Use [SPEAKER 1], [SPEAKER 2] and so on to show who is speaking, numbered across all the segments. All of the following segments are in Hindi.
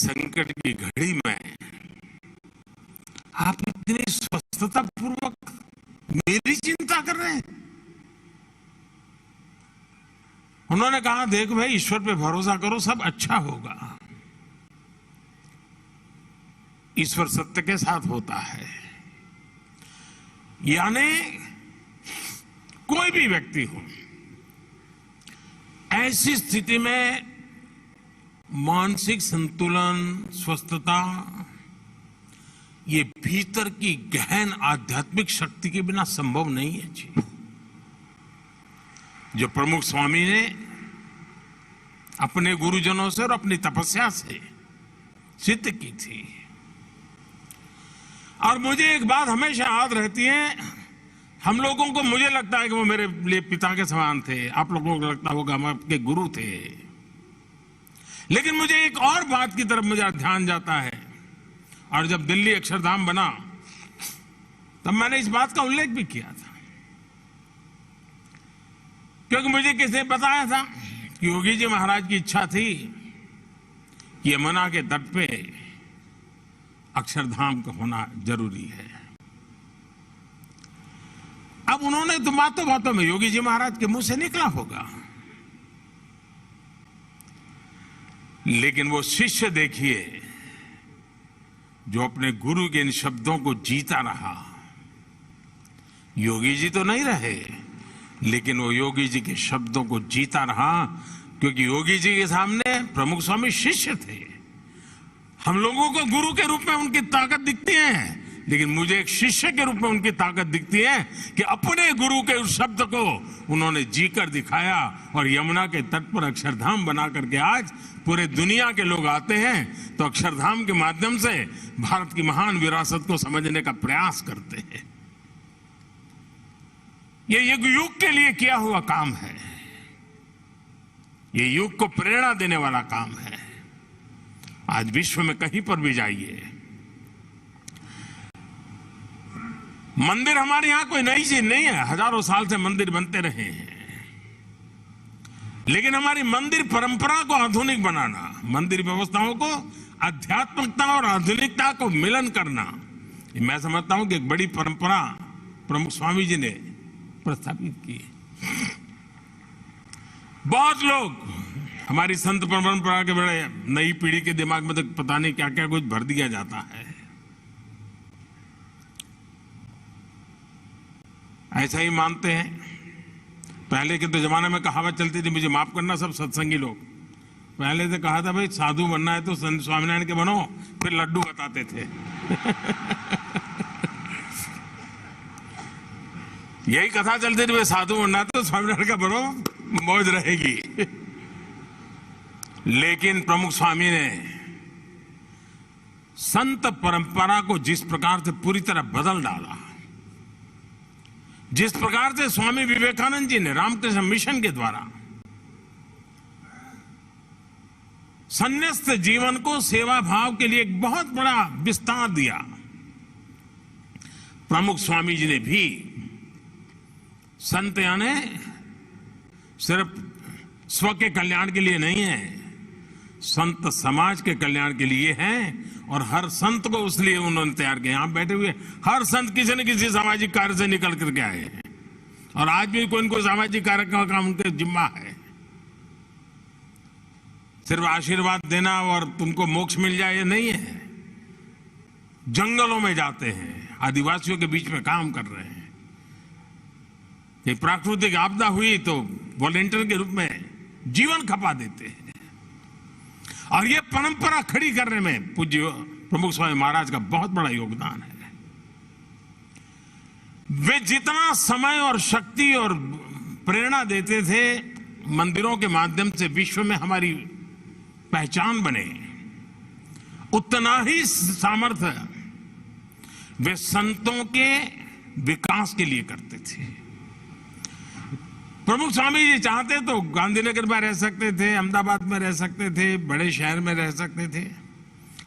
[SPEAKER 1] संकट की घड़ी में आप इतनी स्वस्थता पूर्वक मेरी चिंता कर रहे हैं। उन्होंने कहा, देख भाई, ईश्वर पे भरोसा करो, सब अच्छा होगा। ईश्वर सत्य के साथ होता है। यानी कोई भी व्यक्ति हो, ऐसी स्थिति में मानसिक संतुलन, स्वस्थता, ये भीतर की गहन आध्यात्मिक शक्ति के बिना संभव नहीं है जी। जो प्रमुख स्वामी ने अपने गुरुजनों से और अपनी तपस्या से सिद्ध की थी। और मुझे एक बात हमेशा याद रहती है, हम लोगों को, मुझे लगता है कि वो मेरे लिए पिता के समान थे, आप लोगों को लगता होगा हम आपके गुरु थे। लेकिन मुझे एक और बात की तरफ मुझे ध्यान जाता है, और जब दिल्ली अक्षरधाम बना तब मैंने इस बात का उल्लेख भी किया था, क्योंकि मुझे किसी ने बताया था कि योगी जी महाराज की इच्छा थी कि यमुना के तट पे अक्षरधाम का होना जरूरी है। अब उन्होंने तो बातों बातों में, योगी जी महाराज के मुंह से निकला होगा, लेकिन वो शिष्य देखिए जो अपने गुरु के इन शब्दों को जीता रहा। योगी जी तो नहीं रहे, लेकिन वो योगी जी के शब्दों को जीता रहा, क्योंकि योगी जी के सामने प्रमुख स्वामी शिष्य थे। हम लोगों को गुरु के रूप में उनकी ताकत दिखती है, लेकिन मुझे एक शिष्य के रूप में उनकी ताकत दिखती है कि अपने गुरु के उस शब्द को उन्होंने जीकर दिखाया, और यमुना के तट पर अक्षरधाम बना करके आज पूरे दुनिया के लोग आते हैं तो अक्षरधाम के माध्यम से भारत की महान विरासत को समझने का प्रयास करते हैं। ये युग के लिए किया हुआ काम है, ये युग को प्रेरणा देने वाला काम है। आज विश्व में कहीं पर भी जाइए, मंदिर हमारे यहां कोई नई चीज नहीं है, हजारों साल से मंदिर बनते रहे हैं, लेकिन हमारी मंदिर परंपरा को आधुनिक बनाना, मंदिर व्यवस्थाओं को आध्यात्मिकता और आधुनिकता को मिलन करना, मैं समझता हूं कि एक बड़ी परंपरा प्रमुख स्वामी जी ने प्रस्थापित की। बहुत लोग हमारी संत परंपरा के बड़े, नई पीढ़ी के दिमाग में तो पता नहीं क्या क्या कुछ भर दिया जाता है। ऐसा ही मानते हैं। पहले के तो जमाने में कहावत चलती थी, मुझे माफ करना सब सत्संगी लोग, पहले से कहा था भाई साधु बनना है तो संत स्वामीनारायण के बनो, फिर लड्डू बताते थे। यही कथा चलती थी, भाई साधु बनना है तो स्वामीनारायण का बनो, मौज रहेगी। लेकिन प्रमुख स्वामी ने संत परंपरा को जिस प्रकार से पूरी तरह बदल डाला, जिस प्रकार से स्वामी विवेकानंद जी ने रामकृष्ण मिशन के द्वारा संन्यास्त जीवन को सेवा भाव के लिए एक बहुत बड़ा विस्तार दिया, प्रमुख स्वामी जी ने भी संत यानी सिर्फ स्व के कल्याण के लिए नहीं है, संत समाज के कल्याण के लिए हैं। और हर संत को उसलिए उन्होंने तैयार किया। यहां बैठे हुए हर संत किसी न किसी सामाजिक कार्य से निकल करके आए हैं, और आज भी कोई न कोई सामाजिक कार्य का काम उनके जिम्मा है। सिर्फ आशीर्वाद देना और तुमको मोक्ष मिल जाए ये नहीं है। जंगलों में जाते हैं, आदिवासियों के बीच में काम कर रहे हैं। एक प्राकृतिक आपदा हुई तो वॉलेंटियर के रूप में जीवन खपा देते हैं। और ये परंपरा खड़ी करने में पूज्य प्रमुख स्वामी महाराज का बहुत बड़ा योगदान है। वे जितना समय और शक्ति और प्रेरणा देते थे, मंदिरों के माध्यम से विश्व में हमारी पहचान बने, उतना ही सामर्थ्य वे संतों के विकास के लिए करते थे। प्रमुख स्वामी जी चाहते तो गांधीनगर में रह सकते थे, अहमदाबाद में रह सकते थे, बड़े शहर में रह सकते थे,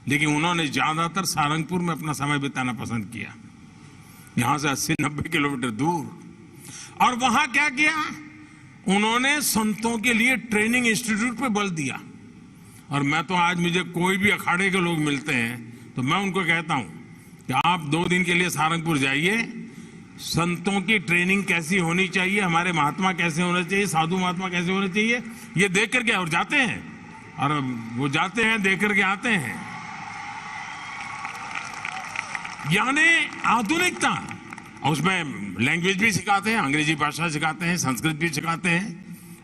[SPEAKER 1] लेकिन उन्होंने ज्यादातर सारंगपुर में अपना समय बिताना पसंद किया, यहां से 80-90 किलोमीटर दूर। और वहां क्या किया, उन्होंने संतों के लिए ट्रेनिंग इंस्टीट्यूट पे बल दिया। और मैं तो आज मुझे कोई भी अखाड़े के लोग मिलते हैं तो मैं उनको कहता हूं कि आप 2 दिन के लिए सारंगपुर जाइए, संतों की ट्रेनिंग कैसी होनी चाहिए, हमारे महात्मा कैसे होने चाहिए, साधु महात्मा कैसे होने चाहिए, ये देख करके और जाते हैं, और वो जाते हैं देख करके आते हैं। यानी आधुनिकता, उसमें लैंग्वेज भी सिखाते हैं, अंग्रेजी भाषा सिखाते हैं, संस्कृत भी सिखाते हैं,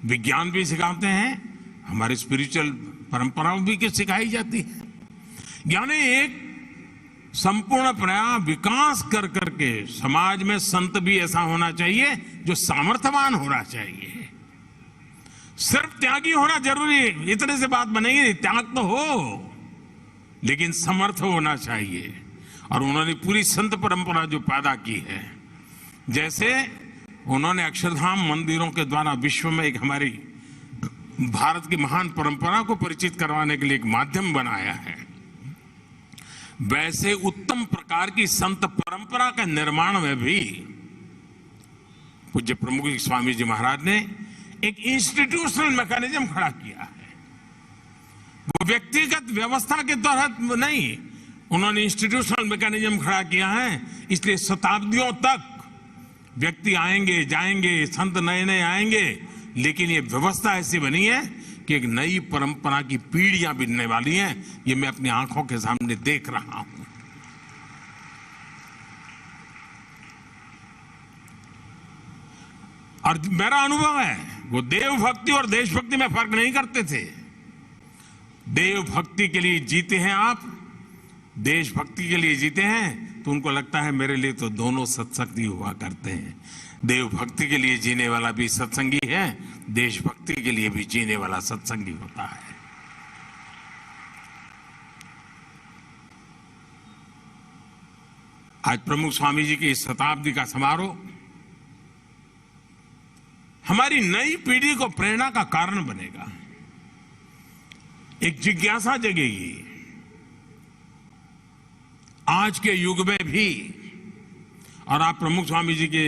[SPEAKER 1] विज्ञान भी सिखाते हैं, हमारी स्पिरिचुअल परंपराओं भी सिखाई जाती है। यानी एक संपूर्ण प्रयास विकास कर करके समाज में संत भी ऐसा होना चाहिए जो सामर्थ्यवान होना चाहिए। सिर्फ त्यागी होना जरूरी है, इतने से बात बनेगी नहीं। त्याग तो हो, लेकिन समर्थ होना चाहिए। और उन्होंने पूरी संत परंपरा जो पैदा की है, जैसे उन्होंने अक्षरधाम मंदिरों के द्वारा विश्व में एक हमारी भारत की महान परंपरा को परिचित करवाने के लिए एक माध्यम बनाया है, वैसे उत्तम प्रकार की संत परंपरा का निर्माण में भी पूज्य प्रमुख स्वामी जी महाराज ने एक इंस्टीट्यूशनल मैकेनिज्म खड़ा किया है। वो व्यक्तिगत व्यवस्था के तहत नहीं, उन्होंने इंस्टीट्यूशनल मैकेनिज्म खड़ा किया है। इसलिए शताब्दियों तक व्यक्ति आएंगे जाएंगे, संत नए नए आएंगे, लेकिन ये व्यवस्था ऐसी बनी है कि एक नई परंपरा की पीढ़ियां बनने वाली हैं। ये मैं अपनी आंखों के सामने देख रहा हूं। और मेरा अनुभव है, वो देव भक्ति और देशभक्ति में फर्क नहीं करते थे। देव भक्ति के लिए जीते हैं आप, देशभक्ति के लिए जीते हैं, तो उनको लगता है मेरे लिए तो दोनों सत्संगी हुआ करते हैं। देव भक्ति के लिए जीने वाला भी सत्संगी है, देशभक्ति के लिए भी जीने वाला सत्संगी होता है। आज प्रमुख स्वामी जी की इस शताब्दी का समारोह हमारी नई पीढ़ी को प्रेरणा का कारण बनेगा, एक जिज्ञासा जगेगी। आज के युग में भी, और आप प्रमुख स्वामी जी के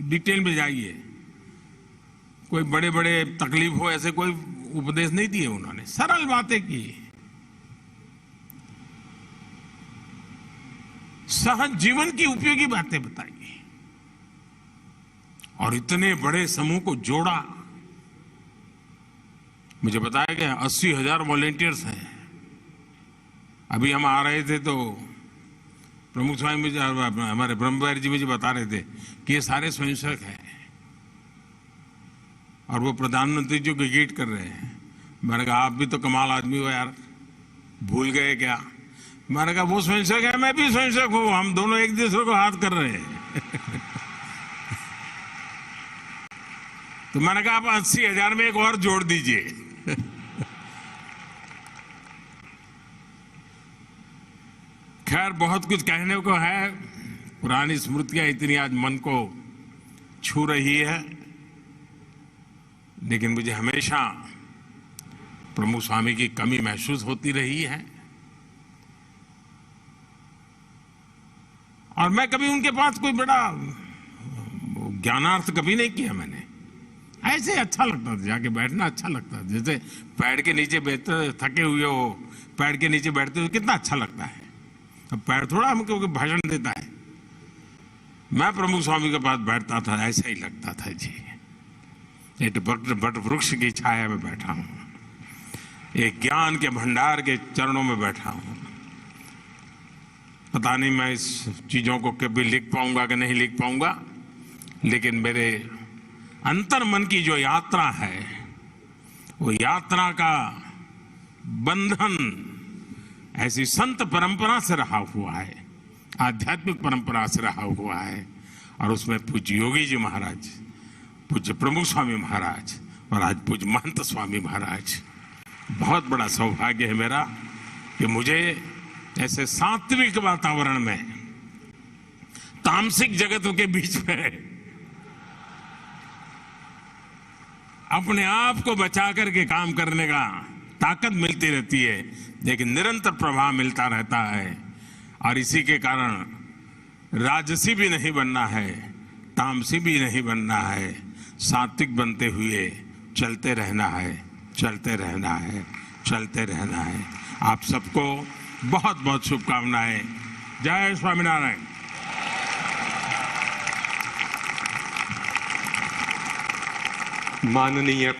[SPEAKER 1] डिटेल में जाइए, कोई बड़े बड़े तकलीफ हो ऐसे कोई उपदेश नहीं दिए उन्होंने, सरल बातें की, सहज जीवन की उपयोगी बातें बताई और इतने बड़े समूह को जोड़ा। मुझे बताया गया 80,000 वॉलेंटियर्स हैं। अभी हम आ रहे थे तो प्रमुख स्वामी जी हमारे ब्रह्मविहारी जी मुझे बता रहे थे कि ये सारे स्वयंसेवक हैं और वो प्रधानमंत्री जी को ग्रीट कर रहे हैं। मैंने कहा आप भी तो कमाल आदमी हो यार, भूल गए क्या? मैंने कहा वो स्वयंसेवक है, मैं भी स्वयंसेवक हूं, हम दोनों एक दूसरे को हाथ कर रहे हैं। तो मैंने कहा आप 80,000 में एक और जोड़ दीजिए। खैर बहुत कुछ कहने को है, पुरानी स्मृतियां इतनी आज मन को छू रही है, लेकिन मुझे हमेशा प्रमुख स्वामी की कमी महसूस होती रही है। और मैं कभी उनके पास कोई बड़ा ज्ञानार्थ कभी नहीं किया मैंने, ऐसे अच्छा लगता था, जाके बैठना अच्छा लगता था। जैसे पैर के नीचे बैठते, थके हुए हो, पैर के नीचे बैठते हो कितना अच्छा लगता है। अब पैर थोड़ा हमको भाषण देता है। मैं प्रमुख स्वामी के पास बैठता था, ऐसा ही लगता था जी, एक बट वृक्ष की छाया में बैठा हूं, एक ज्ञान के भंडार के चरणों में बैठा हूं। पता नहीं मैं इस चीजों को कभी लिख पाऊंगा कि नहीं लिख पाऊंगा, लेकिन मेरे अंतर मन की जो यात्रा है, वो यात्रा का बंधन ऐसी संत परंपरा से रहा हुआ है, आध्यात्मिक परंपरा से रहा हुआ है। और उसमें पूज्य योगी जी महाराज, पूज्य प्रमुख स्वामी महाराज और आज पूज्य महंत स्वामी महाराज, बहुत बड़ा सौभाग्य है मेरा कि मुझे ऐसे सात्विक वातावरण में, तामसिक जगत के बीच में अपने आप को बचा करके काम करने का ताकत मिलती रहती है, लेकिन निरंतर प्रभाव मिलता रहता है। और इसी के कारण राजसी भी नहीं बनना है, तामसी भी नहीं बनना है, सात्विक बनते हुए चलते रहना है, चलते रहना है, चलते रहना है। आप सबको बहुत बहुत शुभकामनाएं। जय स्वामीनारायण।
[SPEAKER 2] माननीय